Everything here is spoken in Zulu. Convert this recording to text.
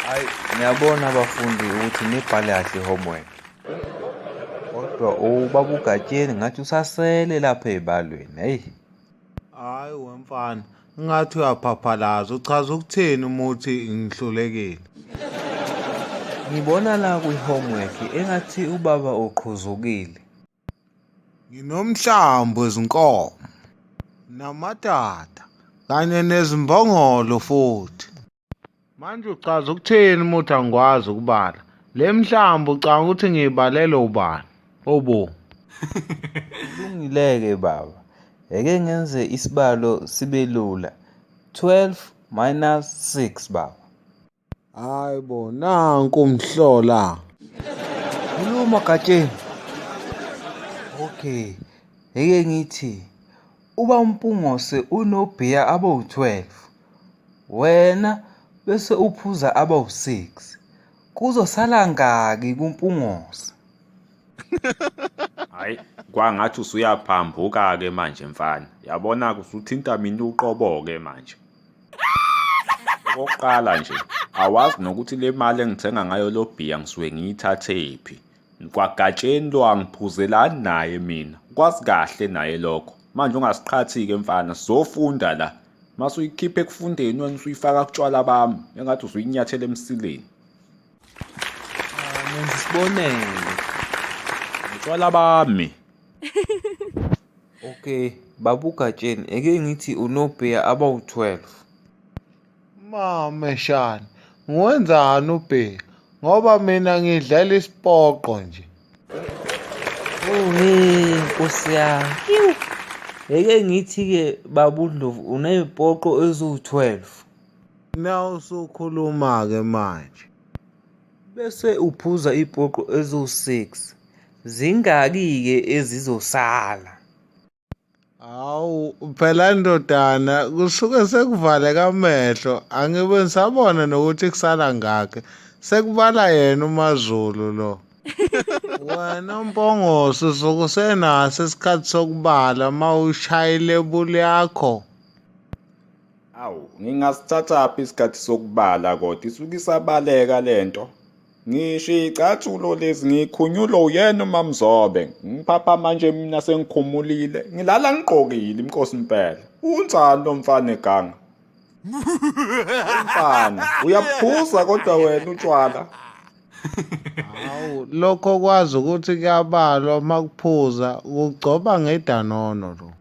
Hhayi, ngiyabona abafundi ukuthi nibhale kahle i-homework. Kodwa ubaba uGatsheni ngathi usasele lapha ey'balweni, hheyi. Hhayi wemfana, ngathi uyaphaphalaza, uchaza ukutheni uma uthi ngihlulekile? Ngibona la kwi-homework engathi ubaba uqhuzukile. Nginomhlambi wezinkomo, namatata, kanye nezimbongolo futhi. Manje uchaza ukutheni uma uthi angikwazi ukubala? Le mhlambi ucanga ukuthi ngiy'balele ubani? Obo. Kulungile-ke baba. Ake ngenze isibalo sibe lula. 12 minus 6 baba. Hayi bo, nanku umhlola. Khuluma Gatsheni. Okay. Ake ngithi uba uMpungose unobhiya abawu-12. Wena bese uphuza abawu-6. Kuzosala ngaki kuMpungose? Hhayi, kwangathi usuyaphambuka-ke manje mfana. Yabona-ke usuthinta mina uqobo-ke manje. Okokuqala nje, awazi nokuthi le mali engithenga ngayo lo bhiya ngisuke ngiyithathephi. KwaGatsheni lo angiphuzelani naye mina. Kwazi kahle naye lokho. Manje ungasiqhathi-ke mfana, sizofunda la. Mase uyikhiphe ekufundeni wena usuyifaka kutshwala bami. Engathi usuyinyathela emsileni. Nenza isibonelo. Utshwala bami. Okay, baba uGatsheni, ake ngithi unobhiya abawu-12. Mameshane, ngwenzani ubheka? Ngoba mina ngidlala isipoqo nje. Hey, Nkosi yami. Ake ngithi-ke baba uNdlovu uney'poqo eziwu-12. Na usukhuluma-ke manje. Bese uphuza ipoqo eziwu-6. Zingaki-ke ezizosala? Hawu, phela ndodana, kusuke sekuvaleka amehlo, angibe ngisabona nokuthi kusala ngakhe. Sekubala yena uMaZulu lo. Wena Mpongose usuke usenaso isikhathi sokubala uma ushaya ilebuli yakho. Awu, ngingasithathaphi isikhathi sokubala kodwa isuke isabaleka lento. Ngisho iy'cathulo lezi ngikhunyulwa uyena uMamzobe. Ngiphapha manje mina sengikhumulile. Ngilala ngigqokile inkosi impela. Unjani lo mfana eganga? Mfana, uyaphuza kodwa wena utshwala. Hawu, lokho kwazi ukuthi kuyabalwa uma kuphuza, kugcoba ngedanono lo.